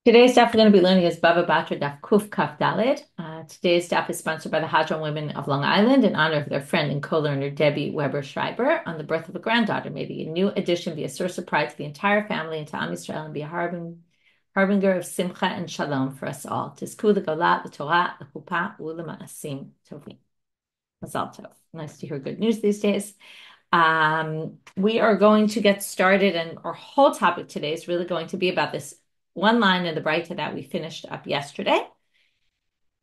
Today's daf we're going to be learning is Baba Batra Daf Kuf Kaf Dalid. Today's daf is sponsored by the Hadron Women of Long Island in honor of their friend and co-learner Debbie Weber Schreiber on the birth of a granddaughter. May the new addition be a source of pride to the entire family and to Am Yisrael and be a harbinger of simcha and shalom for us all. Tizku l'golat, l'torah, l'chuppah, u'lema'asim tovim. Mazal tov. Nice to hear good news these days. We are going to get started, and our whole topic today is really going to be about this one line in the Braita that we finished up yesterday.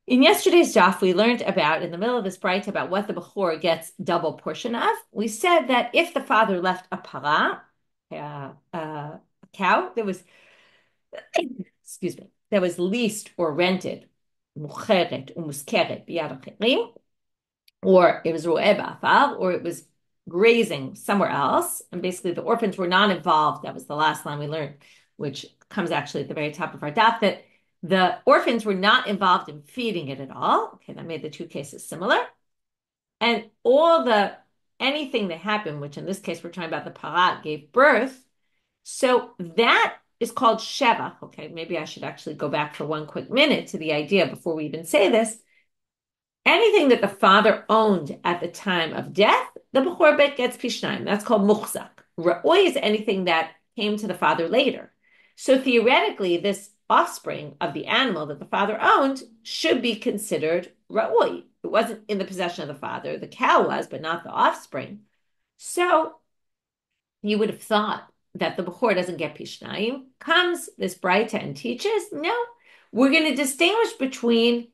In yesterday's daf, we learned about, in the middle of this Braita, about what the Bechor gets double portion of. We said that if the father left a para, a cow, excuse me, that was leased or rented, mucheret umuskeret biyad achirim, or it was ro'eh ba'afal, or it was grazing somewhere else, and basically the orphans were not involved. That was the last line we learned, which comes actually at the very top of our daf, that the orphans were not involved in feeding it at all. Okay, that made the two cases similar. And anything that happened, which in this case we're talking about the parat, gave birth. So that is called sheva. Okay, maybe I should actually go back for one quick minute to the idea before we even say this. Anything that the father owned at the time of death, the Bechor Bet gets Pishnayim. That's called muchzak. Ra'oi is anything that came to the father later. So theoretically, this offspring of the animal that the father owned should be considered Ra'oi. It wasn't in the possession of the father. The cow was, but not the offspring. So you would have thought that the Bechor doesn't get Pishnayim. Comes this Braita and teaches, no, we're going to distinguish between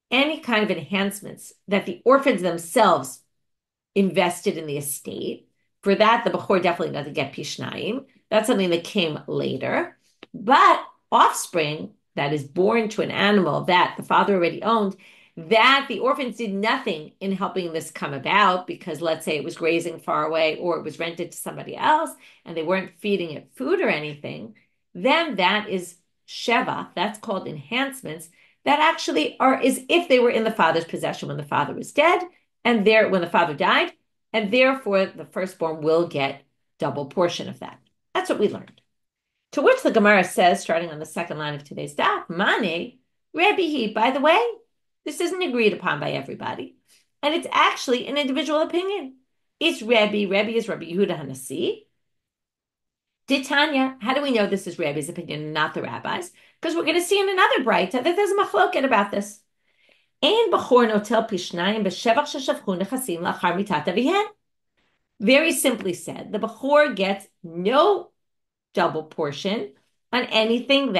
any kind of enhancements that the orphans themselves invested in the estate. For that, the Bechor definitely doesn't get Pishnayim. That's something that came later. But offspring that is born to an animal that the father already owned, that the orphans did nothing in helping this come about, because let's say it was grazing far away or it was rented to somebody else and they weren't feeding it food or anything, then that is sheva. That's called enhancements that actually is if they were in the father's possession when the father was dead and when the father died, and therefore the firstborn will get double portion of that. That's what we learned. To which the Gemara says, starting on the second line of today's daf, Mane, Rebbe, by the way, this isn't agreed upon by everybody, and it's actually an individual opinion. It's Rebbe. Rebbe is Rabbi Yehuda Hanasi. Tanya, how do we know this is Rebbe's opinion and not the rabbis? Because we're going to see in another Braita that there's a machloket about this. Very simply said, the Bechor gets no double portion on anything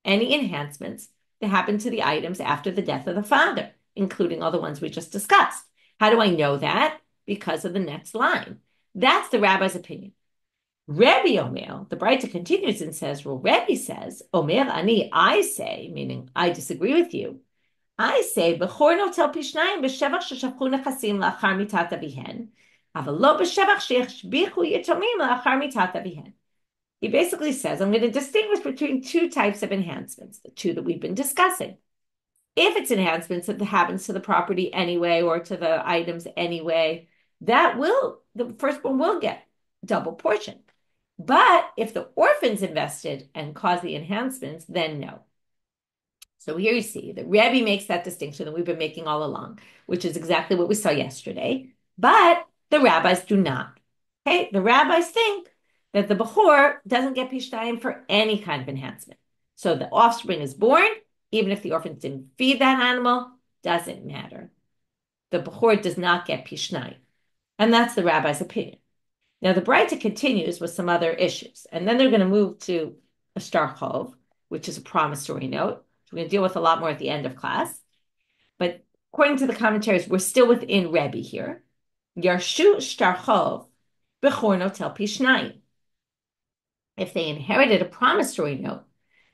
any enhancements that happen to the items after the death of the father, including all the ones we just discussed. How do I know that? Because of the next line. That's the rabbi's opinion. Rebbe Omer, the Braita continues and says, well, Rebbe says, Omer ani, I say, meaning I disagree with you. I say, Bechor notel pishnayim b'shevach sheshafchu nechasim la'achar mitat avihen, aval lo b'shevach sheyachbichu yitomim la'achar mitat avihen. He basically says, I'm going to distinguish between two types of enhancements, the two that we've been discussing. If it's enhancements that happens to the property anyway or to the items anyway, the firstborn will get double portion. But if the orphans invested and caused the enhancements, then no. So here you see that Rebbe makes that distinction that we've been making all along, which is exactly what we saw yesterday. But the rabbis do not. Okay, the rabbis think that the Bechor doesn't get Pishnayim for any kind of enhancement. So the offspring is born, even if the orphans didn't feed that animal, doesn't matter. The Bechor does not get Pishnayim. And that's the rabbi's opinion. Now, the Braita continues with some other issues, and then they're going to move to a Shtar Chov, which is a promissory note. We're going to deal with a lot more at the end of class. But according to the commentaries, we're still within Rebbe here. Yarshu Shtar Chov b'chor notel pishnayim. If they inherited a promissory note,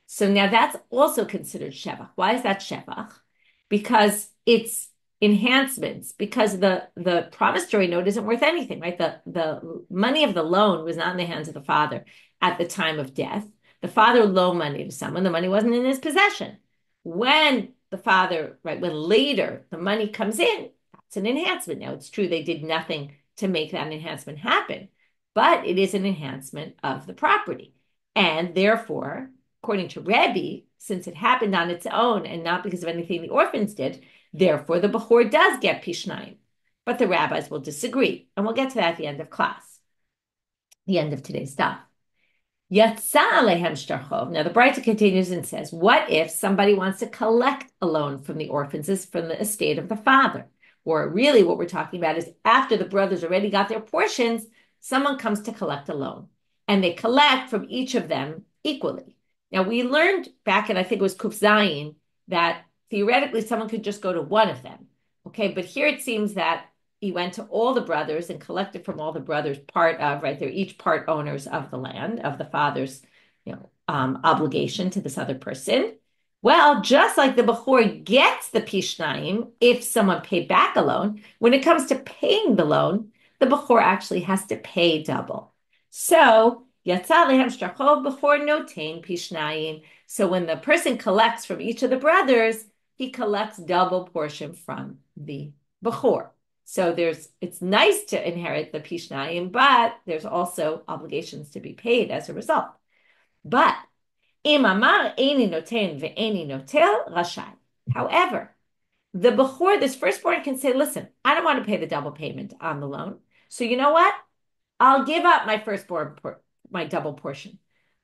so now that's also considered shevach. Why is that shevach? Because it's enhancements, because the promissory note isn't worth anything, right? The money of the loan was not in the hands of the father at the time of death. The father loaned money to someone, the money wasn't in his possession. When the father, right, when later the money comes in, that's an enhancement. Now, it's true they did nothing to make that enhancement happen, but it is an enhancement of the property. And therefore, according to Rebbe, since it happened on its own and not because of anything the orphans did, therefore the Bechor does get Pishnayim. But the rabbis will disagree, and we'll get to that at the end of class, the end of today's stuff. Yatsa alehem shtarchov. Now the Braita continues and says, what if somebody wants to collect a loan from the orphans, from the estate of the father? Or really what we're talking about is after the brothers already got their portions, someone comes to collect a loan. And they collect from each of them equally. Now we learned back in, I think it was Kuf Zayin, that theoretically someone could just go to one of them. Okay, but here it seems that he went to all the brothers and collected from all the brothers right? They're each part owners of the land, of the father's, obligation to this other person. Well, just like the Bechor gets the Pishnayim if someone paid back a loan, when it comes to paying the loan, the Bechor actually has to pay double. So, Yatsa lehem shtarchov Bechor notain Pishnayim. So when the person collects from each of the brothers, he collects double portion from the Bechor. So it's nice to inherit the Pishnayim, but there's also obligations to be paid as a result. But im amar eini noten ve'eini notel rashai. However, the Bechor, this firstborn, can say, listen, I don't want to pay the double payment on the loan. So you know what? I'll give up my firstborn, my double portion.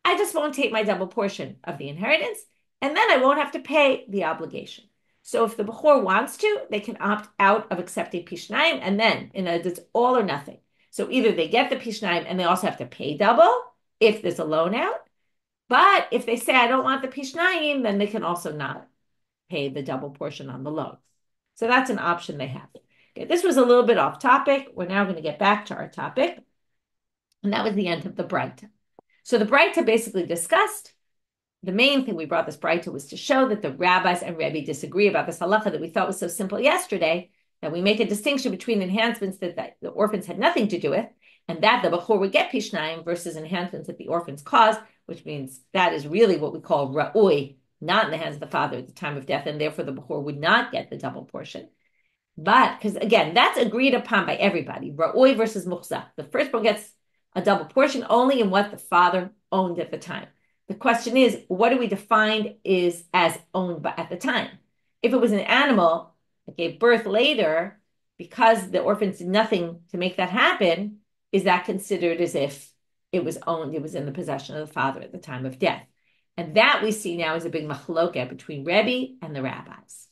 I just won't take my double portion of the inheritance, and then I won't have to pay the obligation. So if the Bechor wants to, they can opt out of accepting Pishnayim, and then it's all or nothing. So either they get the Pishnayim and they also have to pay double if there's a loan out. But if they say, I don't want the Pishnayim, then they can also not pay the double portion on the loan. So that's an option they have. Okay, this was a little bit off topic. We're now going to get back to our topic. And that was the end of the Braita. So the Braita basically discussed, the main thing we brought this Braita was to show that the rabbis and Rebbe disagree about this halacha that we thought was so simple yesterday, that we make a distinction between enhancements that the orphans had nothing to do with, and that the Bechor would get Pishnayim versus enhancements that the orphans caused, which means that is really what we call Ra'ui, not in the hands of the father at the time of death, and therefore the Bechor would not get the double portion. But, because again, that's agreed upon by everybody, Ra'ui versus Muchzak. The firstborn gets a double portion only in what the father owned at the time. The question is, what do we define is as owned at the time? If it was an animal that gave birth later, because the orphans did nothing to make that happen, is that considered as if it was owned, it was in the possession of the father at the time of death? And that we see now is a big machloket between Rebbe and the rabbis.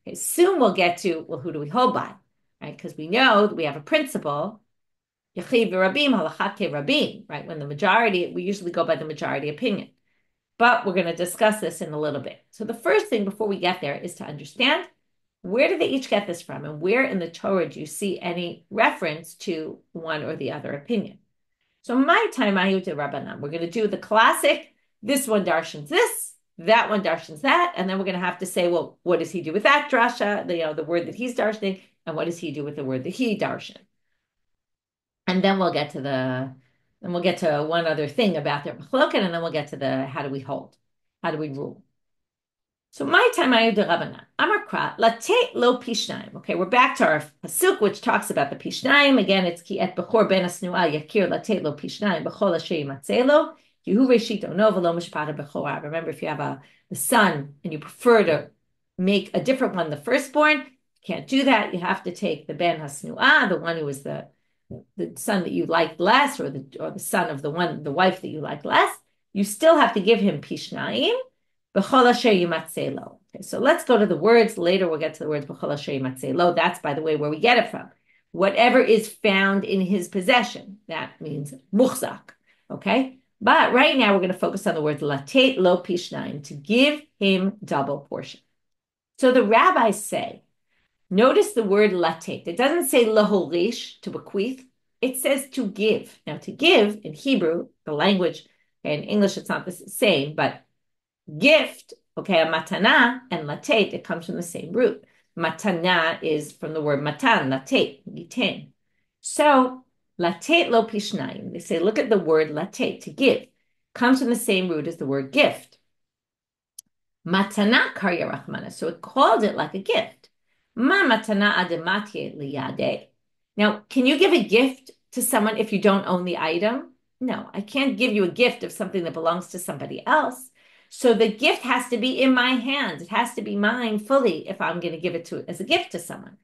Okay, soon we'll get to, well, who do we hold by? Right? Because we know that we have a principle, Yechiv v'Rabim, halachat ke'Rabim, right? When the majority, we usually go by the majority opinion. But we're going to discuss this in a little bit. So the first thing before we get there is to understand, where do they each get this from? And where in the Torah do you see any reference to one or the other opinion? So my time, Ayut Rabbanan, we're going to do the classic, this one darshans this, that one darshans that, and then we're going to have to say, well, what does he do with that drasha, the word that he's darshaning, and what does he do with the word that he darshan? And then we'll get to one other thing about their machloket, and then we'll get to the how do we hold, how do we rule. So my time Ayud Rabbanan, Amar Kra, Latet lo Pishnayim. Okay, we're back to our pasuk, which talks about the Pishnayim. Again, it's ki et bechor ben asnua yakir latet lo Pishnayim bechol asher yimatzelo yehu reshit ono v'lo mishpata bechora. Remember, if you have the son and you prefer to make a different one, the firstborn, you can't do that. You have to take the ben hasnua, the one who was the son that you liked less, or the son of the wife that you liked less. You still have to give him Pishnayim. B'chol asher yimatzelo. Okay, so let's go to the words. Later we'll get to the words b'chol asher yimatzelo. That's, by the way, where we get it from. Whatever is found in his possession. That means muchzak. Okay? But right now we're going to focus on the word latet lo pishnayim, to give him double portion. So the rabbis say, notice the word latet. It doesn't say lahorish, to bequeath. It says to give. Now, to give in Hebrew, the language, in English it's not the same, but gift, okay, a matana and latet, it comes from the same root. Matana is from the word matan, latet, yitain. So, latet lo pishnayim, they say, look at the word latet, to give, comes from the same root as the word gift. Matana karya rachmana, so it called it like a gift. Ma matana adematye liyade. Now, can you give a gift to someone if you don't own the item? No, I can't give you a gift of something that belongs to somebody else. So the gift has to be in my hands. It has to be mine fully if I'm going to give it to as a gift to someone.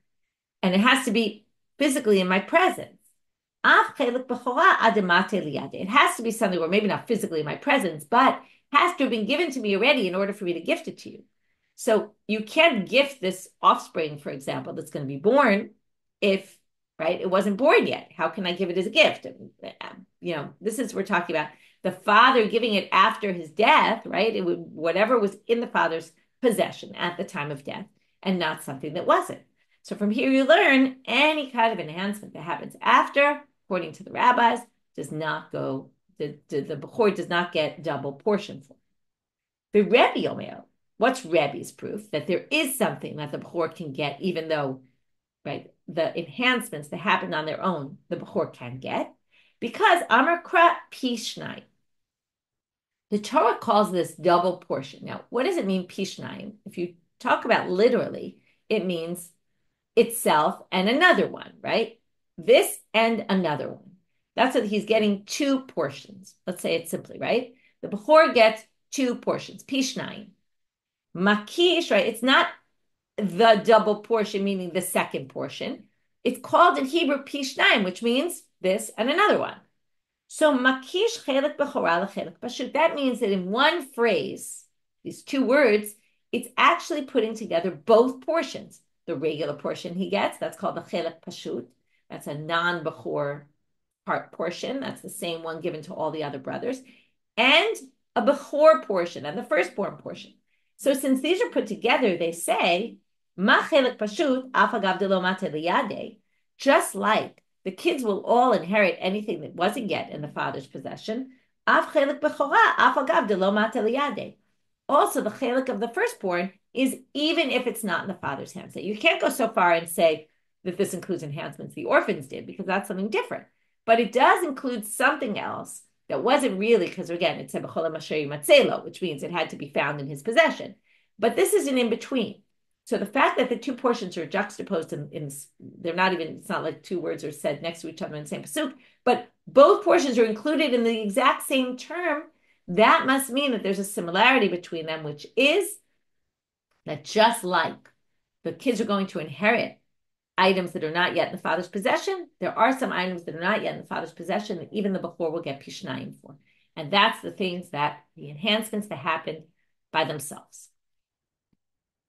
And it has to be physically in my presence. It has to be something where maybe not physically in my presence, but has to have been given to me already in order for me to gift it to you. So you can't gift this offspring, for example, that's going to be born if, right, it wasn't born yet. How can I give it as a gift? This is, we're talking about the father giving it after his death, right? It would, whatever was in the father's possession at the time of death, and not something that wasn't. So from here you learn any kind of enhancement that happens after, according to the rabbis, does not go, the Bechor does not get double portion for. The Rebbe Omer, what's Rebbe's proof? That there is something that the Bechor can get, even though, right, the enhancements that happen on their own, the Bechor can get, because Amar Kra Pishnai. The Torah calls this double portion. Now, what does it mean, Pishnai? If you talk about literally, it means itself and another one, right? This and another one. That's what he's getting, two portions. Let's say it simply, right? The Bechor gets two portions, Pishnai. Makish, right? It's not the double portion, meaning the second portion. It's called in Hebrew Pishnai, which means this and another one. So makish chelik bechora lechelik pashut. That means that in one phrase, these two words, it's actually putting together both portions. The regular portion he gets, that's called the chelik pashut. That's a non-bechor part portion. That's the same one given to all the other brothers. And a bechor portion, and the firstborn portion. So since these are put together, they say, ma chelik pashut afagav de lo mate liyade, just like the kids will all inherit anything that wasn't yet in the father's possession. Also, the chelik of the firstborn is even if it's not in the father's hands. So you can't go so far and say that this includes enhancements the orphans did, because that's something different. But it does include something else that wasn't really, because again, it's which means it had to be found in his possession. But this is an in-between. So the fact that the two portions are juxtaposed they're not even, it's not like two words are said next to each other in the same pasuk, but both portions are included in the exact same term, that must mean that there's a similarity between them, which is that just like the kids are going to inherit items that are not yet in the father's possession, there are some items that are not yet in the father's possession that even the Bechor will get Pishnayim for. And that's the things that, the enhancements that happen by themselves.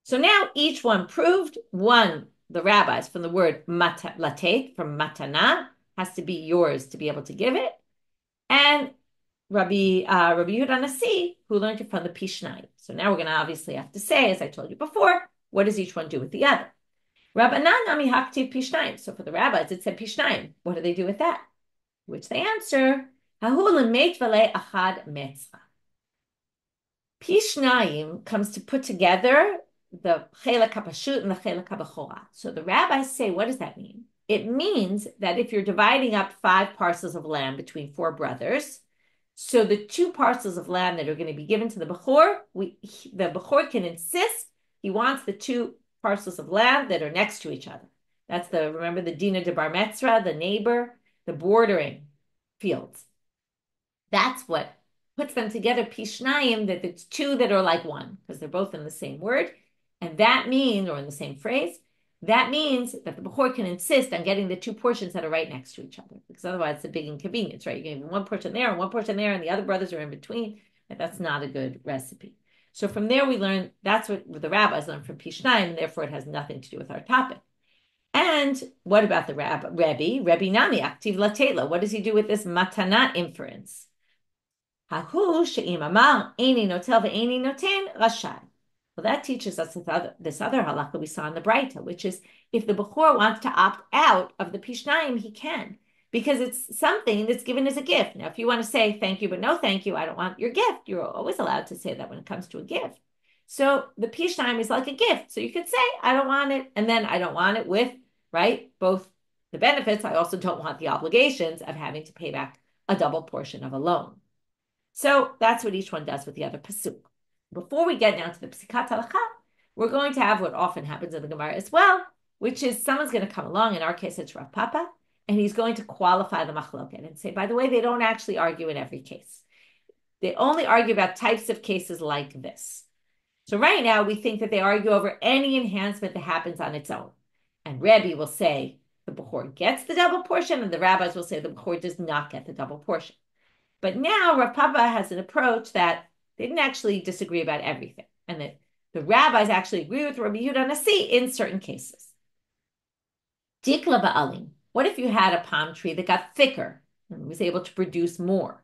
So now each one proved, one, the rabbis, from the word latet, from matana, has to be yours to be able to give it. And Rabbi Yehuda Nasi, who learned it from the Pishnai. So now we're going to obviously have to say, as I told you before, what does each one do with the other? Rabbanan Nami Haktiv Pishnayim. So for the rabbis, it said Pishnayim. What do they do with that? Which they answer, Hahu lemet v'le achad metzra. Pishnayim comes to put together the chelik hapashut and the chelik habechora. So the rabbis say, what does that mean? It means that if you're dividing up 5 parcels of land between 4 brothers, so the 2 parcels of land that are going to be given to the Bechor, the Bechor can insist he wants the 2 parcels of land that are next to each other. That's remember the Dina de Bar Metzra, the neighbor, the bordering fields. That's what puts them together, Pishnayim, that it's 2 that are like one, because they're both in the same word. And that means, or in the same phrase, that means that the Bechor can insist on getting the 2 portions that are right next to each other, because otherwise it's a big inconvenience, right? You're getting one portion there and one portion there, and the other brothers are in between, and that's not a good recipe. So from there we learn, that's what the rabbis learned from Pishnayim, and therefore it has nothing to do with our topic. And what about the Rebbe? Rebbe Nami, Aktiv Latela. What does he do with this matana inference? Hahu she'im amar, eini notel ve'eini noten, rashai. Well, that teaches us this other halakha we saw in the Braita, which is if the Bechor wants to opt out of the Pishnayim, he can, because it's something that's given as a gift. Now, if you want to say thank you, but no thank you, I don't want your gift, you're always allowed to say that when it comes to a gift. So the Pishnayim is like a gift. So you could say, I don't want it, and then I don't want it with, right, both the benefits. I also don't want the obligations of having to pay back a double portion of a loan. So that's what each one does with the other pasuk. Before we get down to the Psikat Halakha, we're going to have what often happens in the Gemara as well, which is someone's going to come along, in our case it's Rav Papa, and he's going to qualify the machloket and say, by the way, they don't actually argue in every case. They only argue about types of cases like this. So right now, we think that they argue over any enhancement that happens on its own. And Rebbe will say the Bechor gets the double portion, and the rabbis will say the Bechor does not get the double portion. But now Rav Papa has an approach that they didn't actually disagree about everything, and that the rabbis actually agree with Rabbi Yehuda Nasi in certain cases. Dikla ba'alim. What if you had a palm tree that got thicker and was able to produce more?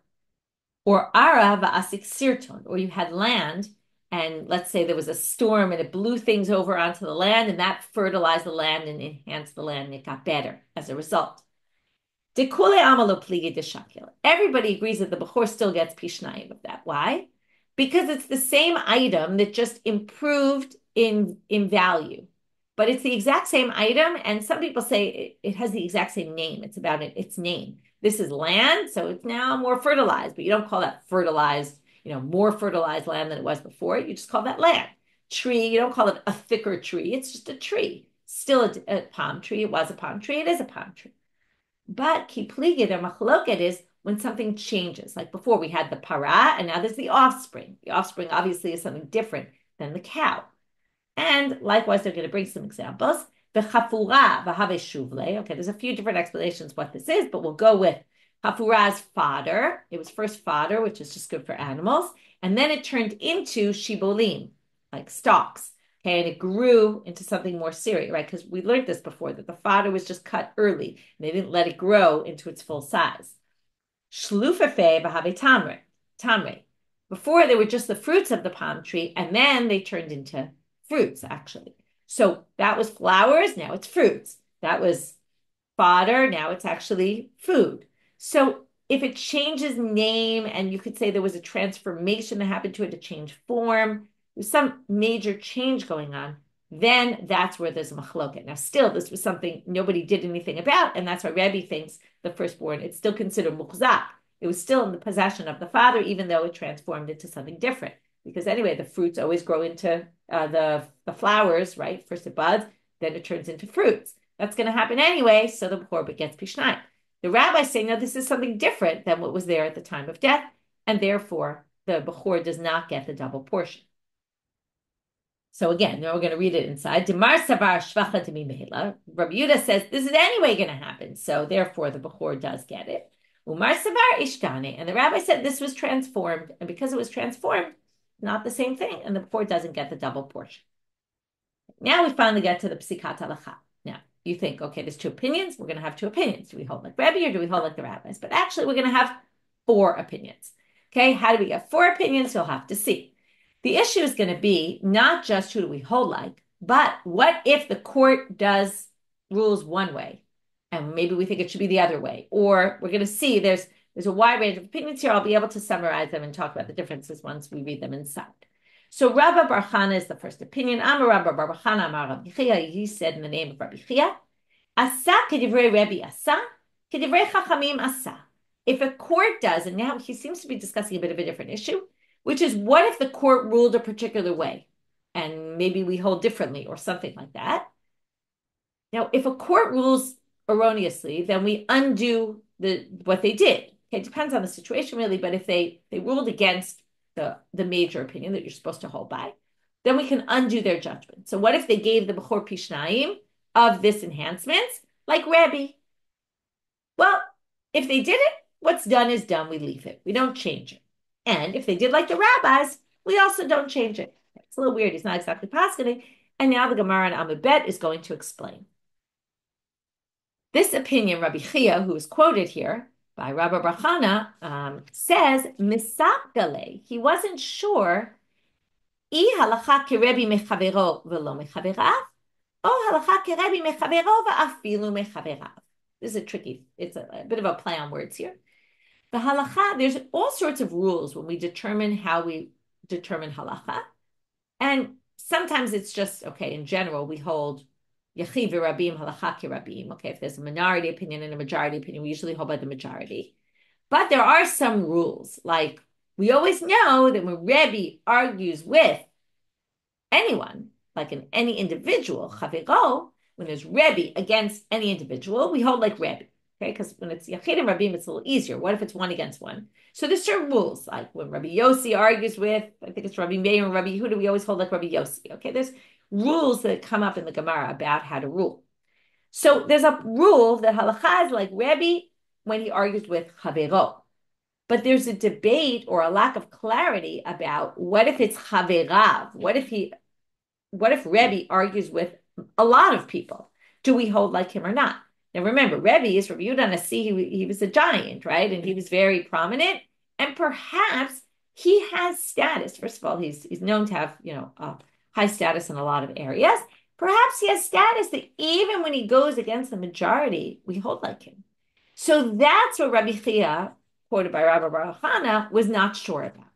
Or ara va'asik sirton, or you had land, and let's say there was a storm and it blew things over onto the land, and that fertilized the land and enhanced the land, and it got better as a result. Everybody agrees that the Bechor still gets Pishnayim of that. Why? Because it's the same item that just improved in value. But it's the exact same item, and some people say it has the exact same name. It's about its name. This is land, so it's now more fertilized, but you don't call that fertilized, more fertilized land than it was before. You just call that land. Tree, you don't call it a thicker tree. It's just a tree. Still a palm tree. It was a palm tree. It is a palm tree. But kipligid or machloket is when something changes. Like before, we had the para, and now there's the offspring. The offspring obviously is something different than the cow. And likewise, they're going to bring some examples. The chafura v'have shuvle. Okay, there's a few different explanations what this is, but we'll go with chafura's fodder. It was first fodder, which is just good for animals, and then it turned into shibolim, like stalks. Okay, and it grew into something more serious, right? Because we learned this before, that the fodder was just cut early, and they didn't let it grow into its full size. Shlufefe v'have tamre. Before, they were just the fruits of the palm tree, and then they turned into fruits, actually. So that was flowers, now it's fruits. That was fodder, now it's actually food. So if it changes name, and you could say there was a transformation that happened to it to change form, there's some major change going on, then that's where there's a machloket. Now, still, this was something nobody did anything about, and that's why Rebbe thinks the firstborn, it's still considered muchzak. It was still in the possession of the father, even though it transformed into something different. Because anyway, the fruits always grow into the flowers, right? First it buds, then it turns into fruits. That's going to happen anyway, so the Bechor gets Pishnayim. The rabbis say, no, this is something different than what was there at the time of death, and therefore the Bechor does not get the double portion. So again, now we're going to read it inside. Demar savar shvacha demi mehila. Rabbi Yehuda says this is anyway going to happen, so therefore the Bechor does get it. Umar savar ishtane, and the rabbi said this was transformed, and because it was transformed, not the same thing, and the Bechor doesn't get the double portion. Now we finally get to the psikat halacha. Now you think, okay, there's two opinions. We're going to have two opinions. Do we hold like Rebbe or do we hold like the rabbis? But actually, we're going to have four opinions. Okay, how do we get four opinions? You'll have to see. The issue is going to be not just who do we hold like, but what if the court does rules one way, and maybe we think it should be the other way, or we're going to see there's a wide range of opinions here. I'll be able to summarize them and talk about the differences once we read them inside. So Rabba bar Chana is the first opinion. Amar Rabba bar Chana amar Rabbi Chia. He said in the name of Rabbi Chia, Asa kedivrei Rebbe asa, kedivrei Chachamim asa. If a court does, and now he seems to be discussing a bit of a different issue, which is what if the court ruled a particular way, and maybe we hold differently or something like that. Now, if a court rules erroneously, then we undo what they did. Okay, it depends on the situation, really, but if they ruled against the major opinion that you're supposed to hold by, then we can undo their judgment. So what if they gave the Bechor Pishnayim of this enhancement, like Rebbe? Well, if they did it, what's done is done. We leave it. We don't change it. And if they did like the rabbis, we also don't change it. It's a little weird. He's not exactly paskening. And now the Gemara in Amud Bet is going to explain. This opinion, Rabbi Chia, who is quoted here by Rabbi bar Chana, says, Misapgale, he wasn't sure, I halacha kerebi mechavero velo mechaverav, o halacha kerebi mechavero va'afilu mechaverav. This is it's a bit of a play on words here. The halacha, there's all sorts of rules when we determine how we determine halacha. And sometimes it's just, okay, in general, we hold Yachiv Rabim, Halacha Rabim. Okay, if there's a minority opinion and a majority opinion, we usually hold by the majority. But there are some rules, like we always know that when Rebbe argues with anyone, like any individual, Chaviro, when there's Rebbe against any individual, we hold like Rebbe. Okay, because when it's Yachid and Rabim, it's a little easier. What if it's one against one? So there's certain rules, like when Rabbi Yossi argues with, I think it's Rabbi Meir and Rabbi Yehuda, we always hold like Rabbi Yossi. Okay, there's rules that come up in the Gemara about how to rule. So there's a rule that halacha is like Rabbi when he argues with Chavero. But there's a debate or a lack of clarity about what if it's Chaverav? What if Rebbe argues with a lot of people? Do we hold like him or not? Now remember, Rebbe is Rabbi Yehuda Nasi. He was a giant, right? And he was very prominent. And perhaps he has status. First of all, he's known to have, high status in a lot of areas. Perhaps he has status that even when he goes against the majority, we hold like him. So that's what Rabbi Chia, quoted by Rabbi Baruch Hana, was not sure about.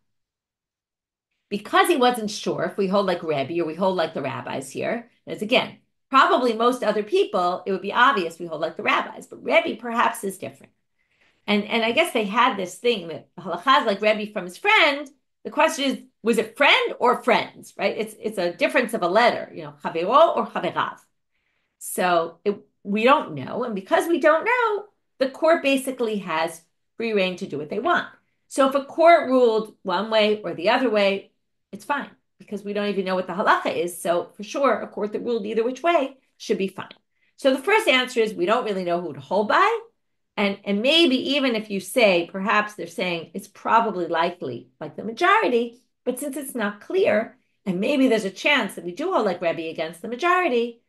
Because he wasn't sure if we hold like Rebbe or we hold like the rabbis here, as again, probably most other people, it would be obvious we hold like the rabbis, but Rebbe perhaps is different. And I guess they had this thing that halacha is like Rebbe from his friend. The question is, was it friend or friends, right? It's a difference of a letter, chavero or chaverav. So we don't know. And because we don't know, the court basically has free reign to do what they want. So if a court ruled one way or the other way, it's fine because we don't even know what the halacha is. So for sure, a court that ruled either which way should be fine. So the first answer is we don't really know who to hold by. And maybe even if you say, perhaps they're saying it's probably likely like the majority, but since it's not clear, and maybe there's a chance that we do hold like Rebbe against the majority,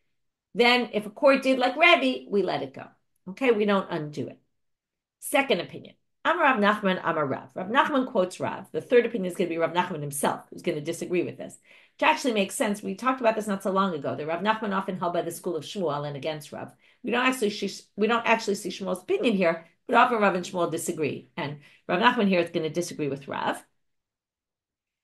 then if a court did like Rebbe, we let it go. Okay, we don't undo it. Second opinion. Amar Rav Nachman, Amar Rav. Rav Nachman quotes Rav. The third opinion is going to be Rav Nachman himself, who's going to disagree with this, which actually makes sense. We talked about this not so long ago. That Rav Nachman often held by the school of Shmuel and against Rav. We don't actually see Shmuel's opinion here, but often Rav and Shmuel disagree. And Rav Nachman here is going to disagree with Rav.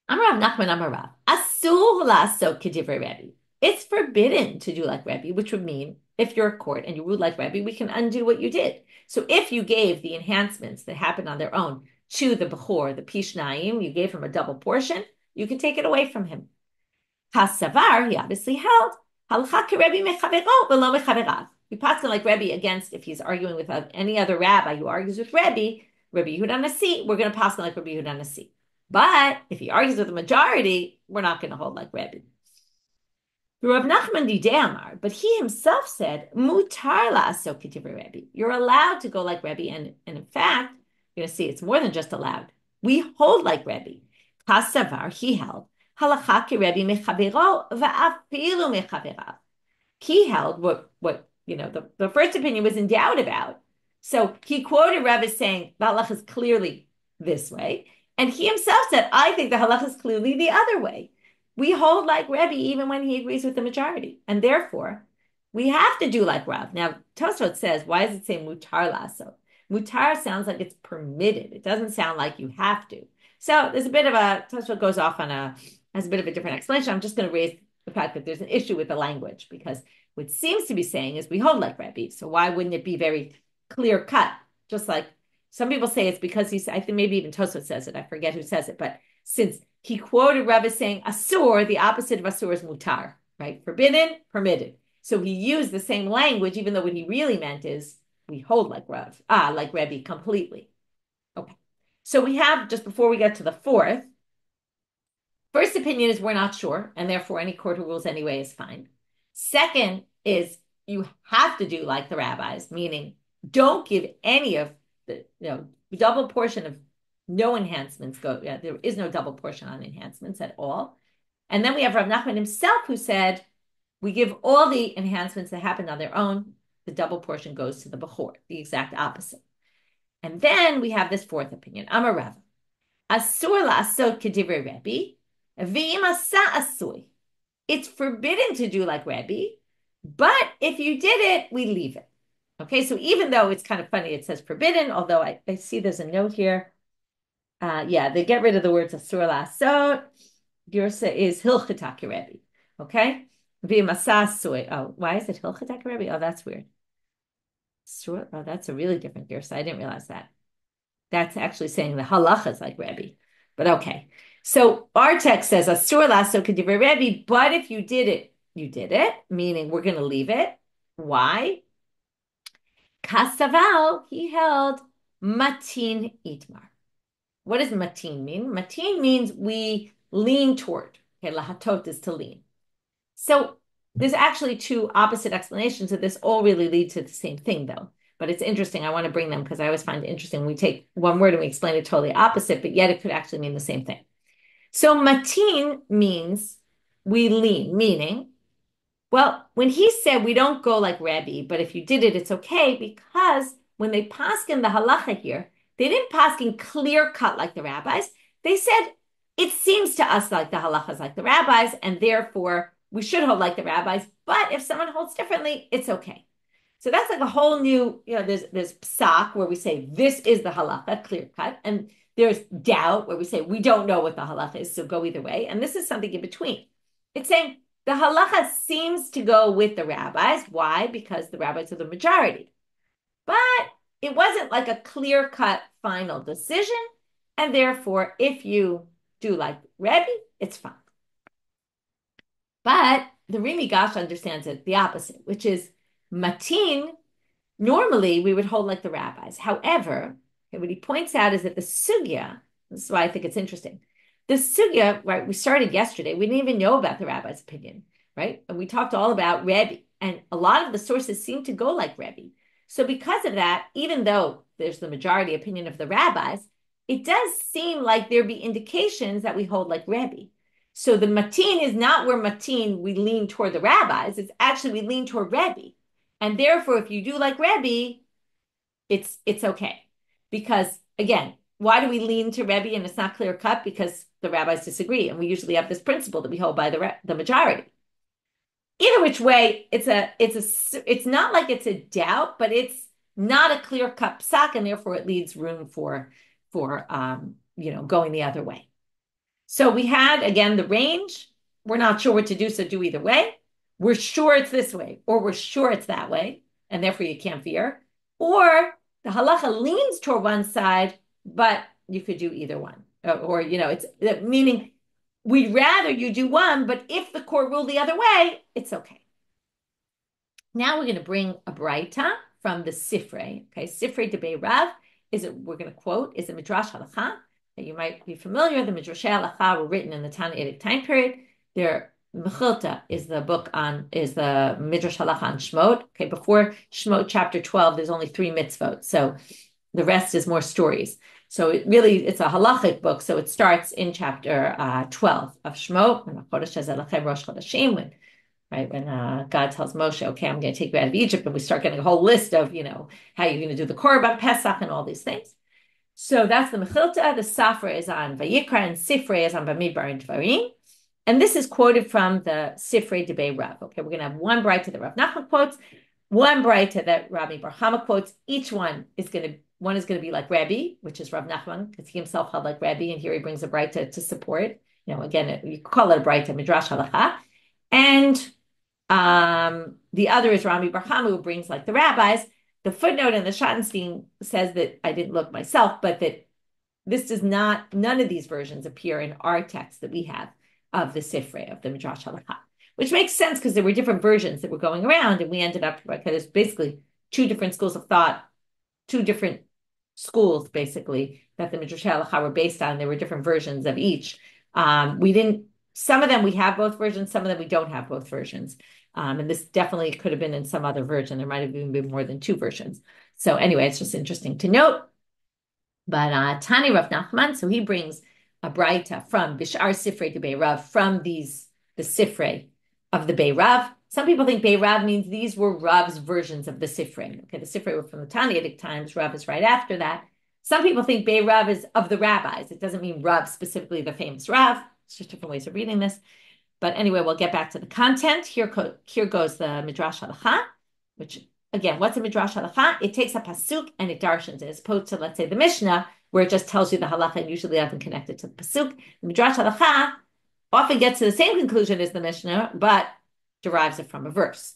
Amar Rav Nachman, Amar Rav. Asur la'asok k'divrei Rebbe. It's forbidden to do like Rebbe, which would mean if you're a court and you ruled like Rebbe, we can undo what you did. So if you gave the enhancements that happened on their own to the Bechor, the Pishnayim, you gave him a double portion, you can take it away from him. Hasavar, he obviously held, Halacha Rebbe mechavero v'lo mechaverav. We pass like Rebbe against if he's arguing with any other rabbi who argues with Rebbe Yehuda Nasi, we're going to pass like Rebbe Yehuda Nasi. But if he argues with the majority, we're not going to hold like Rebbe. Rav Nachman Didei Amar, but he himself said, Mutar la'asok k'divrei Rebbe. You're allowed to go like Rebbe, and in fact, you're going to see it's more than just allowed. We hold like Rebbe. Kasavar, he held, halacha Rebbe mechavero va'afilu mechaverav. He held what the first opinion was in doubt about. So he quoted Rebbe saying, the halacha is clearly this way. And he himself said, I think the halacha is clearly the other way. We hold like Rebbe even when he agrees with the majority. And therefore, we have to do like Rav. Now, Tosfot says, why does it say mutar laso? Mutar sounds like it's permitted. It doesn't sound like you have to. So there's a bit of Tosfot goes off has a bit of a different explanation. I'm just going to raise the fact that there's an issue with the language because what it seems to be saying is we hold like Rebbe. So why wouldn't it be very clear cut? Just like some people say it's because I think maybe even Tosfot says it. I forget who says it, but since he quoted Rav as saying asur, the opposite of asur is mutar, right? Forbidden, permitted. So he used the same language, even though what he really meant is we hold like Rav, like Rebbe completely. Okay. So we have, just before we get to the first opinion is we're not sure, and therefore any court who rules anyway is fine. Second is you have to do like the rabbis, meaning don't give any of the double portion of no enhancements go. Yeah, there is no double portion on enhancements at all. And then we have Rav Nachman himself who said, we give all the enhancements that happened on their own. The double portion goes to the Bechor, the exact opposite. And then we have this fourth opinion. Amar Rav. Asur la'asot k'divrei Rebbe, v'im asa asui. It's forbidden to do like Rebbe, but if you did it, we leave it. Okay, so even though it's kind of funny, it says forbidden, although I see there's a note here. They get rid of the words asur la'asot. Girsa is hilchata Rebbe. Okay? Oh, why is it hilchata Rebbe? Oh, that's weird. Oh, that's a really different girsa. I didn't realize that. That's actually saying the halacha is like Rebbe. But okay. So our text says asur la'asot k'divrei Rebbe, but if you did it, you did it, meaning we're going to leave it. Why? Kasaval, he held matin itmar. What does matin mean? Matin means we lean toward. Okay, lahatot is to lean. So there's actually two opposite explanations of this, all really lead to the same thing, though. But it's interesting. I want to bring them because I always find it interesting. We take one word and we explain it totally opposite, but yet it could actually mean the same thing. So matin means we lean, meaning, well, when he said we don't go like Rabbi, but if you did it, it's okay, because when they paskin the halacha here, they didn't paskin clear cut like the rabbis. They said it seems to us like the halacha is like the rabbis, and therefore we should hold like the rabbis. But if someone holds differently, it's okay. So that's like a whole new, there's psak where we say this is the halacha, clear cut, and there's doubt where we say we don't know what the halacha is, so go either way. And this is something in between. It's saying the halacha seems to go with the rabbis. Why? Because the rabbis are the majority. But it wasn't like a clear cut final decision. And therefore, if you do like Rebbe, it's fine. But the Rimi Gash understands it the opposite, which is matin. Normally, we would hold like the rabbis. However, what he points out is that the sugya, this is why I think it's interesting. The sugya, right, we started yesterday. We didn't even know about the rabbi's opinion, right? And we talked all about Rebbe, and a lot of the sources seem to go like Rebbe. So because of that, even though there's the majority opinion of the rabbis, it does seem like there be indications that we hold like Rebbe. So the matin is not where matin we lean toward the rabbis. It's actually we lean toward Rebbe. And therefore, if you do like Rebbe, it's okay. Because again, why do we lean to Rebbe and it's not clear cut? Because the rabbis disagree. And we usually have this principle that we hold by the majority. Either which way, it's not like it's a doubt, but it's not a clear cut psak, and therefore it leaves room for going the other way. So we had again the range. We're not sure what to do, so do either way. We're sure it's this way, or we're sure it's that way, and therefore you can't veer. Or the halacha leans toward one side, but you could do either one. Or it's meaning we'd rather you do one, but if the court ruled the other way, it's okay. Now we're going to bring a braita from the Sifrei. Okay, Sifrei Debei Rav we're going to quote is a midrash halacha that you might be familiar. The midrashei halacha were written in the Tannaitic time period. They're Mechilta is the Midrash Halacha on Shmot. Okay, before Shmot chapter 12, there's only 3 mitzvot. So the rest is more stories. So it's a halachic book. So it starts in chapter 12 of Shmot, when God tells Moshe, okay, I'm going to take you out of Egypt, and we start getting a whole list of, how you're going to do the Korban Pesach and all these things. So that's the Mechilta. The Safra is on Vayikra, and Sifrei is on Bamidbar and Dvarim. And this is quoted from the Sifrei Debei Rav. Okay, we're going to have one braita that Rav Nachman quotes, one braita that Rabbi Bar Chama quotes. Each one is going to be like Rabbi, which is Rav Nachman, because he himself held like Rabbi, and here he brings a braita to support. Again, you call it a braita, Midrash Halacha. And the other is Rabbi Bar Chama, who brings like the rabbis. The footnote in the Schottenstein says that I didn't look myself, but that none of these versions appear in our text that we have of the Sifrei, of the Midrash Halacha, which makes sense because there were different versions that were going around, and we ended up, because there's basically 2 different schools of thought, 2 different schools, basically, that the Midrash Halacha were based on. There were different versions of each. Some of them we have both versions, some of them we don't have both versions. And this definitely could have been in some other version. There might have even been more than 2 versions. So anyway, it's just interesting to note. But Tani Rav Nachman, so he brings a braita from Bishar Sifrei to Beirav, from the Sifrei of the Beirav. Some people think Beirav means these were Rav's versions of the Sifrei. Okay, the Sifrei were from the Tannaitic times. Rav is right after that. Some people think Beirav is of the rabbis. It doesn't mean Rav specifically, the famous Rav. It's just different ways of reading this. But anyway, we'll get back to the content. Here goes the Midrash Halacha, which, again, what's a Midrash Halacha? It takes a pasuk and it darshans it, as opposed to, let's say, the Mishnah, where it just tells you the halacha and usually doesn't connect it to the pasuk. The Midrash Halacha often gets to the same conclusion as the Mishnah, but derives it from a verse.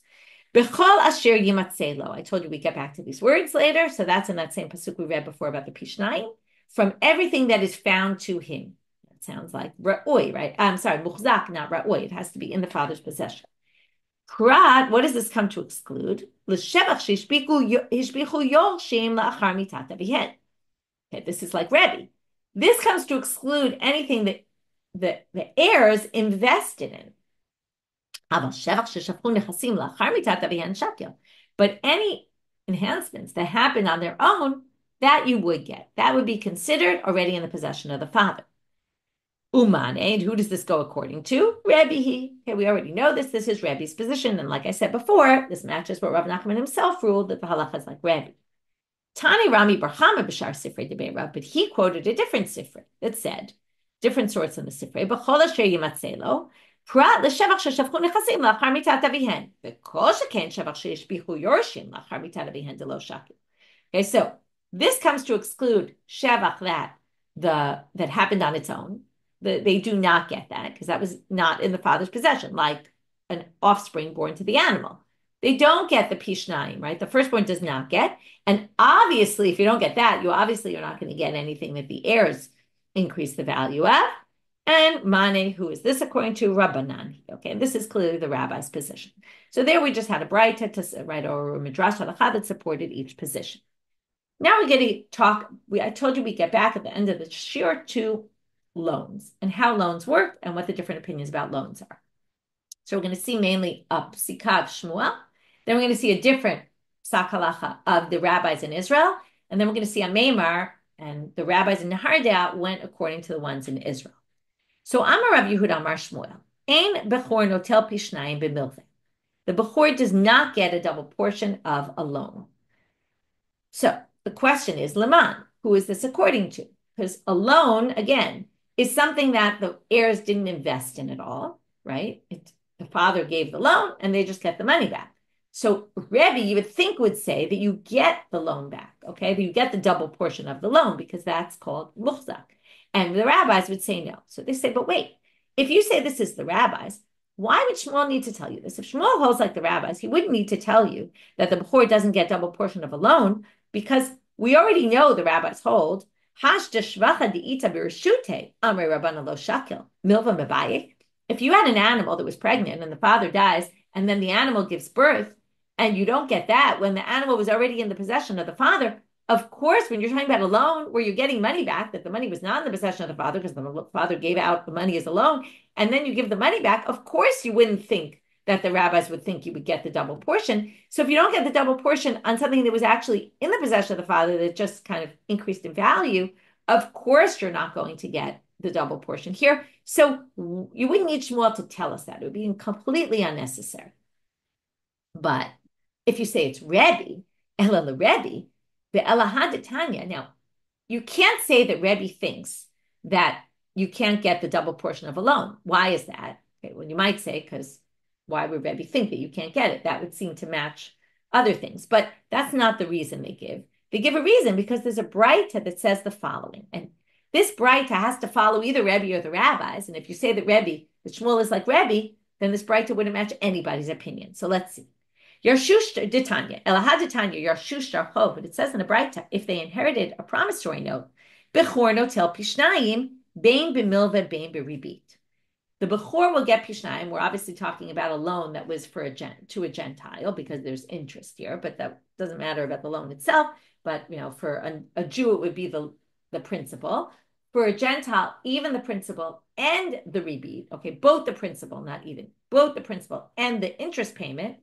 B'chol asher yimatzeh lo. I told you we get back to these words later, so that's in that same pasuk we read before about the Pishnayim. From everything that is found to him. That sounds like ra'oi, right? I'm sorry, muchzak, not ra'oi. It has to be in the father's possession. Prat, what does this come to exclude? L'shevach hishbichu yorshim la'achar mitat avihen. Okay, this is like Rebbe. This comes to exclude anything that the heirs invested in. But any enhancements that happen on their own, that you would get. That would be considered already in the possession of the father. Umane, and who does this go according to? Rebbe. Okay, we already know this. This is Rebbe's position. And like I said before, this matches what Rav Nachman himself ruled, that the halacha is like Rebbe. Tani Rami Barchama B'shar Sifrei Debei Rav, but he quoted a different Sifrei that said, different source in the Sifrei, B'chol asher yimatzelo, prat l'shevach sheshavchu nechasim lachar mitat avihen, v'kol sheken shevach sheyishbichu yorshim lachar mitat avihen delo shakil. Okay, so this comes to exclude shevach that happened on its own. They do not get that because that was not in the father's possession, like an offspring born to the animal. They don't get the pishnayim, right? The firstborn does not get. And obviously, if you don't get that, you're not going to get anything that the heirs increase the value of. And Mane, who is this according to Rabbanan? Okay, this is clearly the rabbi's position. So there we just had a braita to write or a midrash halakha that supported each position. Now we're going to talk. I told you we get back at the end of the shir to loans and how loans work and what the different opinions about loans are. So we're going to see mainly a psika of Shmuel. Then we're going to see a different psak halacha of the rabbis in Israel. And then we're going to see a Meimar, and the rabbis in Nehardea went according to the ones in Israel. So Amar Rav Yehuda Amar Shmuel, Ein bechor notel pishnayim b'milveh. The bechor does not get a double portion of a loan. So the question is, Leman, who is this according to? Because a loan, again, is something that the heirs didn't invest in at all, right? The father gave the loan and they just get the money back. So Rebbe, you would think, would say that you get the loan back, okay? That you get the double portion of the loan because that's called muhzak. And the rabbis would say no. So they say, but wait, if you say this is the rabbis, why would Shmuel need to tell you this? If Shmuel holds like the rabbis, he wouldn't need to tell you that the bechor doesn't get double portion of a loan because we already know the rabbis hold if you had an animal that was pregnant and the father dies and then the animal gives birth and you don't get that when the animal was already in the possession of the father, of course, when you're talking about a loan where you're getting money back, that the money was not in the possession of the father because the father gave out the money as a loan, and then you give the money back, of course you wouldn't think that the rabbis would think you would get the double portion. So if you don't get the double portion on something that was actually in the possession of the father that just kind of increased in value, of course you're not going to get the double portion here. So you wouldn't need Shmuel to tell us that. It would be completely unnecessary. But if you say it's Rebbe, Ela Rebbe, the Elahad Tanya, now you can't say that Rebbe thinks that you can't get the double portion of a loan. Why is that? Okay, well, you might say, because why would Rebbe think that you can't get it? That would seem to match other things. But that's not the reason they give. They give a reason because there's a braita that says the following. And this braita has to follow either Rebbe or the rabbis. And if you say that Shmuel is like Rebbe, then this braita wouldn't match anybody's opinion. So let's see. Yarshush Ditanya, Elahad Ditanya, Yarshush Darchov, but it says in the braita, if they inherited a promissory note, Bechor notel pishnayim, bein b'milva, bein b'ribit. The Bechor will get pishnayim. We're obviously talking about a loan that was to a Gentile because there's interest here, but that doesn't matter about the loan itself. But for a Jew, it would be the principal. For a Gentile, even the principal and the ribit, okay, both the principal, not even, both the principal and the interest payment,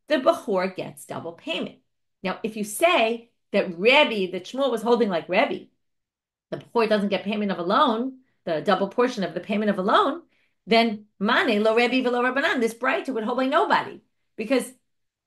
the Bechor gets double payment. Now, if you say that Shmuel was holding like Rebbe, the Bechor doesn't get payment of a loan, the double portion of the payment of a loan, then Mane, lo Rebbe v'lo Rabbanan, this braita would hold by nobody. Because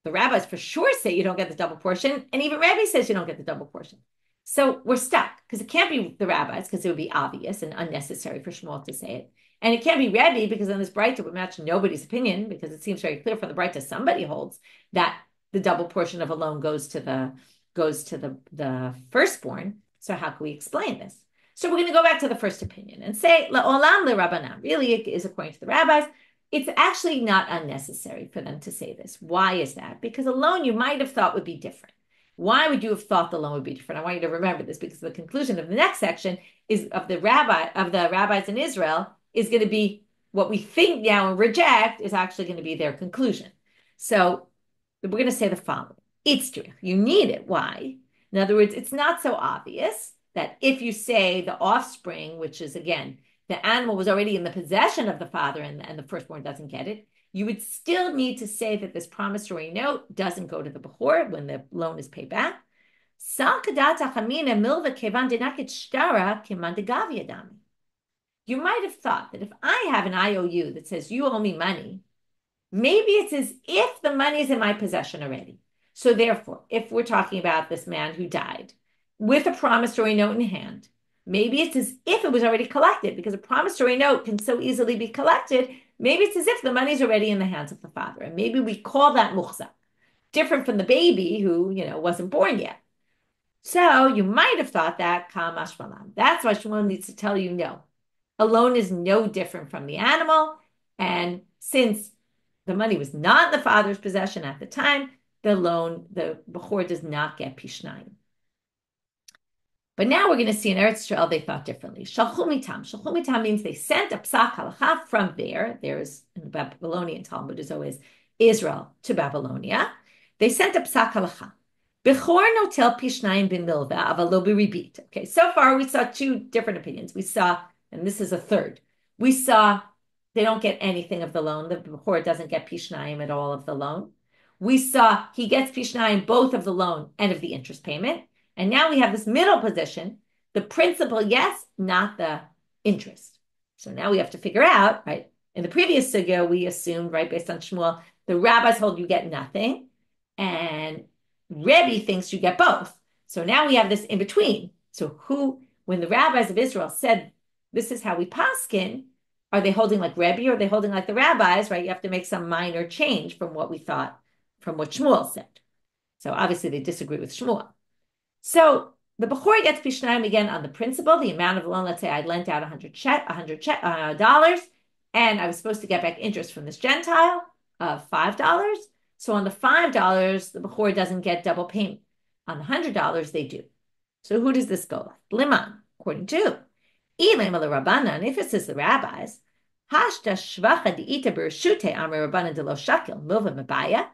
the rabbis for sure say you don't get the double portion, and even Rebbe says you don't get the double portion. So we're stuck, because it can't be the rabbis, because it would be obvious and unnecessary for Shmuel to say it. And it can't be Rebbe, because then this braita would match nobody's opinion, because it seems very clear from the braita somebody holds that the double portion of a loan goes to the firstborn. So how can we explain this? So we're going to go back to the first opinion and say, La'olam le'Rabbanan. Really, it is according to the rabbis. It's actually not unnecessary for them to say this. Why is that? Because a loan you might have thought would be different. Why would you have thought the loan would be different? I want you to remember this because the conclusion of the next section is of the rabbis in Israel is going to be what we think now and reject is actually going to be their conclusion. So we're going to say the following. Itzrich, you need it. Why? In other words, it's not so obvious that if you say the offspring, which is again, the animal was already in the possession of the father and the firstborn doesn't get it, you would still need to say that this promissory note doesn't go to the Bechor when the loan is paid back. You might have thought that if I have an IOU that says you owe me money, maybe it's as if the money is in my possession already. So therefore, if we're talking about this man who died with a promissory note in hand, maybe it's as if it was already collected because a promissory note can so easily be collected. Maybe it's as if the money's already in the hands of the father. And maybe we call that muhzak, different from the baby who, wasn't born yet. So you might have thought that kamash malan. That's why Shmuel needs to tell you no. A loan is no different from the animal. And since the money was not in the father's possession at the time, the Bechor does not get Pishnayim. But now we're going to see in Eretz Yisrael they thought differently. Shalchu mitam. Shalchu mitam means they sent a psak halacha from there. There's in the Babylonian Talmud is always Israel to Babylonia. They sent a psak halacha. Bechor notel pishnayim bin milva avalo biribit. Okay, so far we saw two different opinions. We saw, and this is a third. We saw they don't get anything of the loan. The Bechor doesn't get pishnayim at all of the loan. We saw he gets pishnayim both of the loan and of the interest payment. And now we have this middle position, the principal, yes, not the interest. So now we have to figure out, right? In the previous sugya, we assumed, right, based on Shmuel, the rabbis hold you get nothing, and Rebbe thinks you get both. So now we have this in between. So when the rabbis of Israel said, this is how we paskin, are they holding like Rebbe or are they holding like the rabbis, right? You have to make some minor change from what we thought, from what Shmuel said. So obviously they disagree with Shmuel. So the Bechor gets Pishnayim again on the principal, the amount of the loan. Let's say I lent out $100, and I was supposed to get back interest from this Gentile of $5. So on the $5, the Bechor doesn't get double payment. On the $100, they do. So who does this go like? Liman, according to Elam ala Rabbanan, if it says the rabbis, Hashta shvacha di'ita bereshute amre Rabbanan de lo shakil milva mabaya.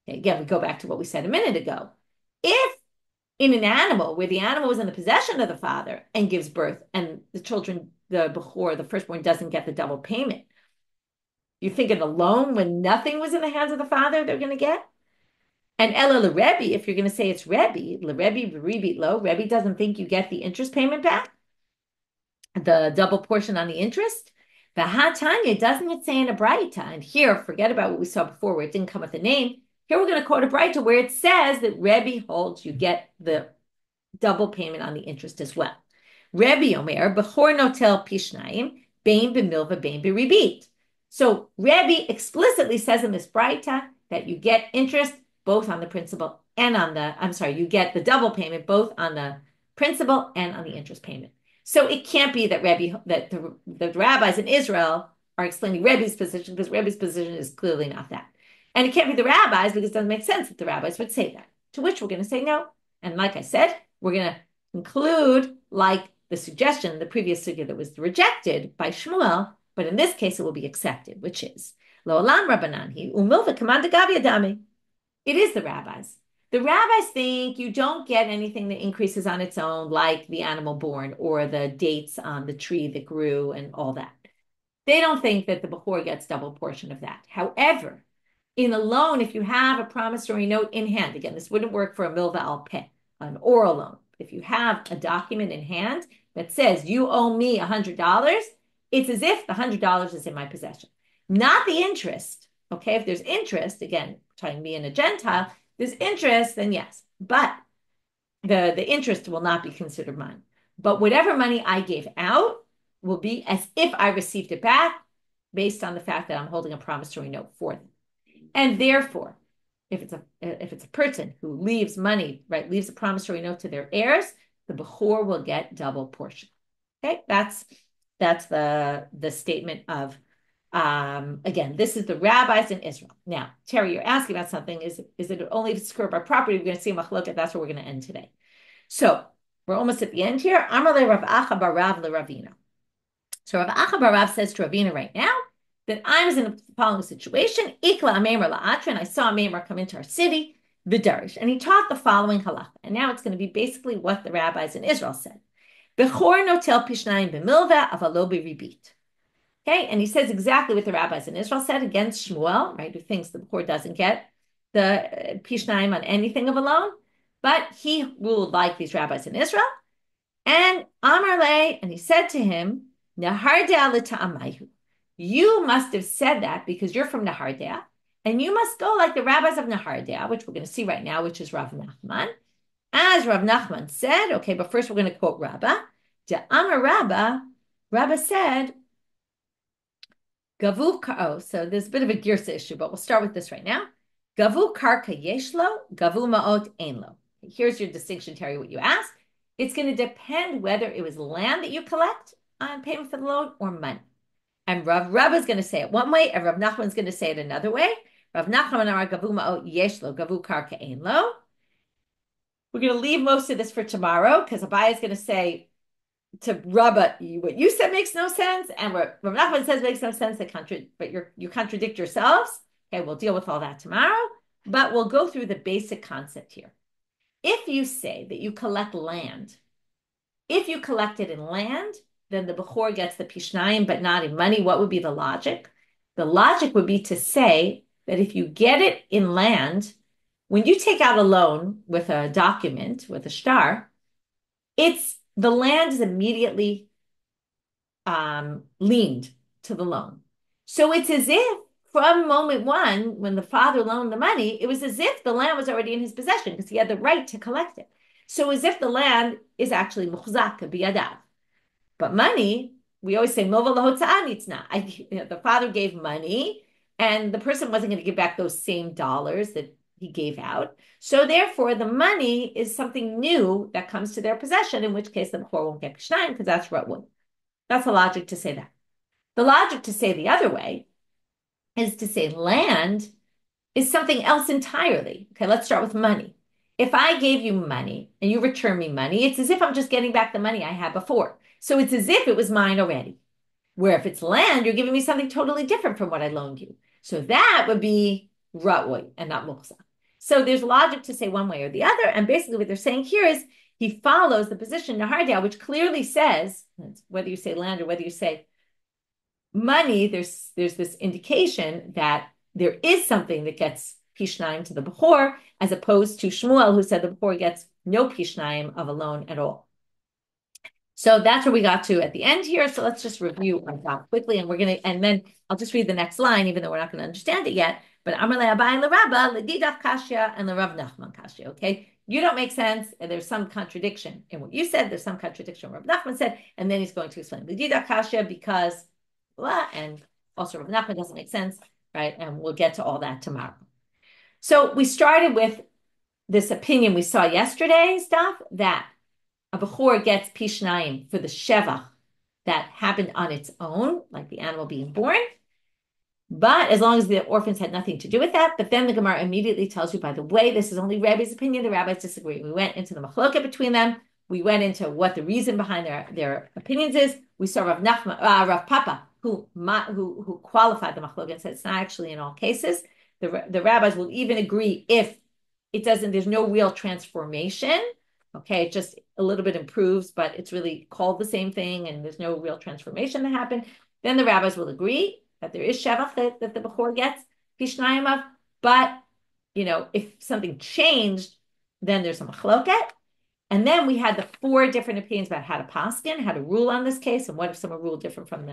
Again, we go back to what we said a minute ago. If in an animal where the animal was in the possession of the father and gives birth, and the Bechor, the firstborn, doesn't get the double payment, you think in a loan when nothing was in the hands of the father they're going to get? And Ella Rebbe, if you're going to say it's Rebbe, Rebbe doesn't think you get the interest payment back, the double portion on the interest. The Hatanya, doesn't it say in a Braita? And here, forget about what we saw before where it didn't come with a name. Here we're going to quote a Braita where it says that Rebbe holds you get the double payment on the interest as well. Rebbe Omer, Bechor notel pishnayim, bein b'milva, bein b'ribit. So Rebbe explicitly says in this Braita that you get interest both on the principal and you get the double payment both on the principal and on the interest payment. So it can't be that the rabbis in Israel are explaining Rebbe's position, because Rebbe's position is clearly not that. And it can't be the rabbis because it doesn't make sense that the rabbis would say that. To which we're going to say no. And like I said, we're going to include like the suggestion, the previous sugya that was rejected by Shmuel, but in this case it will be accepted, which is Lo Olam Rabbananhi Umilva Kamanda Gavi. It is the rabbis. The rabbis think you don't get anything that increases on its own, like the animal born or the dates on the tree that grew and all that. They don't think that the Bechor gets double portion of that. However, in a loan, if you have a promissory note in hand, again, this wouldn't work for a milva al peh, an oral loan. If you have a document in hand that says you owe me $100, it's as if the $100 is in my possession, not the interest. Okay, if there's interest, again, talking me and a Gentile, there's interest, then yes, but the interest will not be considered mine. But whatever money I gave out will be as if I received it back based on the fact that I'm holding a promissory note for them. And therefore, if it's a person who leaves money, right, leaves a promissory note to their heirs, the Bechor will get double portion. Okay, that's the statement of, again, this is the rabbis in Israel. Now, Terry, you're asking about something. Is it only to secure our property? We're going to see machloket. That's where we're going to end today. So we're almost at the end here. Amar le Rav Acha bar Rav le Ravina. So Rav Acha bar Rav says to Ravina right now, that I was in the following situation. Ikla Amemar La'atra, and I saw Amemar come into our city, Vidarish, and he taught the following halacha. And now it's going to be basically what the rabbis in Israel said. Bechor notel pishnayim b'milva avalo b'ribit. Okay, and he says exactly what the rabbis in Israel said against Shmuel, right, who thinks the Bechor doesn't get the pishnayim on anything of a loan, but he ruled like these rabbis in Israel. And Amar Le, and he said to him, Nahardea l'ta'amayu. You must have said that because you're from Nahardea, and you must go like the rabbis of Nahardea, which we're going to see right now, which is Rav Nachman. As Rav Nachman said, okay, but first we're going to quote Rabbah. Amar Rabbah said, Gavu, oh, so there's a bit of a girsa issue, but we'll start with this right now. Gavu karka yeshlo, gavu ma'ot einlo. Here's your distinction, Terry, what you asked. It's going to depend whether it was land that you collect on payment for the loan or money. And Rabbah is going to say it one way, and Rav Nachman is going to say it another way. Rav Nachman amar gavu ma'ot yeshlo, gavu karka einlo. We're going to leave most of this for tomorrow because Abai is going to say to Rabbah, what you said makes no sense, and what Rav Nachman says makes no sense. But you contradict yourselves. Okay, we'll deal with all that tomorrow, but we'll go through the basic concept here. If you say that you collect land, if you collect it in land, then the Bechor gets the Pishnayim, but not in money. What would be the logic? The logic would be to say that if you get it in land, when you take out a loan with a document, with a shtar, the land is immediately leaned to the loan. So it's as if from moment one, when the father loaned the money, it was as if the land was already in his possession because he had the right to collect it. So as if the land is actually muchzak biyadav. But money, we always say, mova lahotza'a nitzna. The father gave money, and the person wasn't going to give back those same dollars that he gave out. So therefore, the money is something new that comes to their possession, in which case the Bechor won't get Pishnayim because that's Rotwood. That's the logic to say that. The logic to say the other way is to say land is something else entirely. Okay, let's start with money. If I gave you money and you return me money, it's as if I'm just getting back the money I had before. So it's as if it was mine already. Where if it's land, you're giving me something totally different from what I loaned you. So that would be Ratwoy and not Muksa. So there's logic to say one way or the other. And basically what they're saying here is he follows the position Nahardea, which clearly says, whether you say land or whether you say money, there's this indication that there is something that gets Pishnayim to the Bechor, as opposed to Shmuel, who said the Bechor gets no Pishnayim of a loan at all. So that's where we got to at the end here. So let's just review our thought quickly, and then I'll just read the next line, even though we're not going to understand it yet. But Amar le'Abai le'Rabba le'Didach Kashya and le'Rav Nachman Kashya. Okay, you don't make sense, and there's some contradiction in what you said. There's some contradiction in what Rav Nachman said, and then he's going to explain le'Didach Kashya because blah, and also Rav Nachman doesn't make sense, right? And we'll get to all that tomorrow. So we started with this opinion we saw yesterday, stuff that a Bechor gets Pishnayim for the Shevach that happened on its own, like the animal being born. But as long as the orphans had nothing to do with that, but then the Gemara immediately tells you, by the way, this is only Rabbi's opinion. The rabbis disagree. We went into the machloket between them. We went into what the reason behind their opinions is. We saw Rav Papa, who qualified the machloket and said it's not actually in all cases. The rabbis will even agree if it doesn't, there's no real transformation. Okay, it just a little bit improves, but it's really called the same thing, and there's no real transformation that happened. Then the rabbis will agree that there is shevach that the Bechor gets Pishnayim of, but if something changed, then there's a machloket. And then we had the 4 different opinions about how to paskin, how to rule on this case, and what if someone ruled different from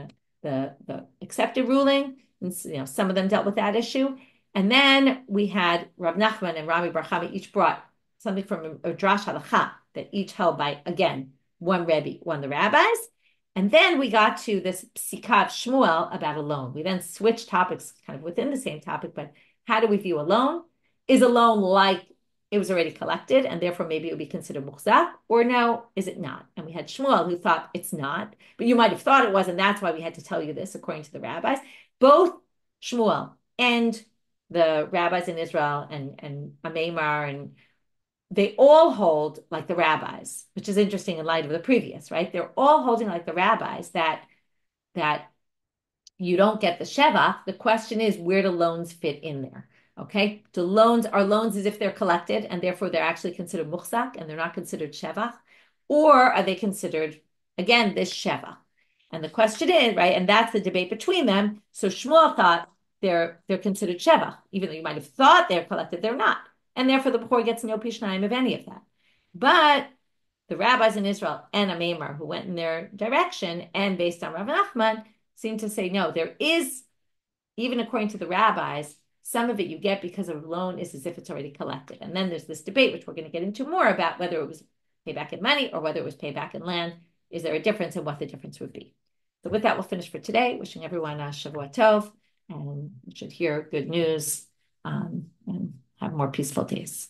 the accepted ruling. And some of them dealt with that issue. And then we had Rav Nachman and Rami Bar Chama each brought something from a drash halacha that each held by, again, one Rebbe, one the rabbis. And then we got to this psikat Shmuel about a loan. We then switched topics kind of within the same topic, but how do we view a loan? Is a loan like it was already collected and therefore maybe it would be considered muhzak, or no, is it not? And we had Shmuel who thought it's not, but you might have thought it was, and that's why we had to tell you this according to the rabbis. Both Shmuel and the rabbis in Israel and Ameimar, and they all hold like the rabbis, which is interesting in light of the previous, right? They're all holding like the rabbis that you don't get the shevach. The question is, where do loans fit in there? Okay, are loans as if they're collected and therefore they're actually considered muhzak and they're not considered shevach, or are they considered again this shevach? And the question is, right, and that's the debate between them. So Shmuel thought they're considered shevach, even though you might have thought they're collected, they're not, and therefore the poor gets no pishnayim of any of that. But the rabbis in Israel and a Maimar who went in their direction and based on Rav Nachman seem to say no, there is, even according to the rabbis, some of it you get because a loan is as if it's already collected. And then there's this debate, which we're going to get into more about whether it was payback in money or whether it was payback in land. Is there a difference and what the difference would be? So with that, we'll finish for today. Wishing everyone a Shavua Tov, and we should hear good news and have more peaceful days.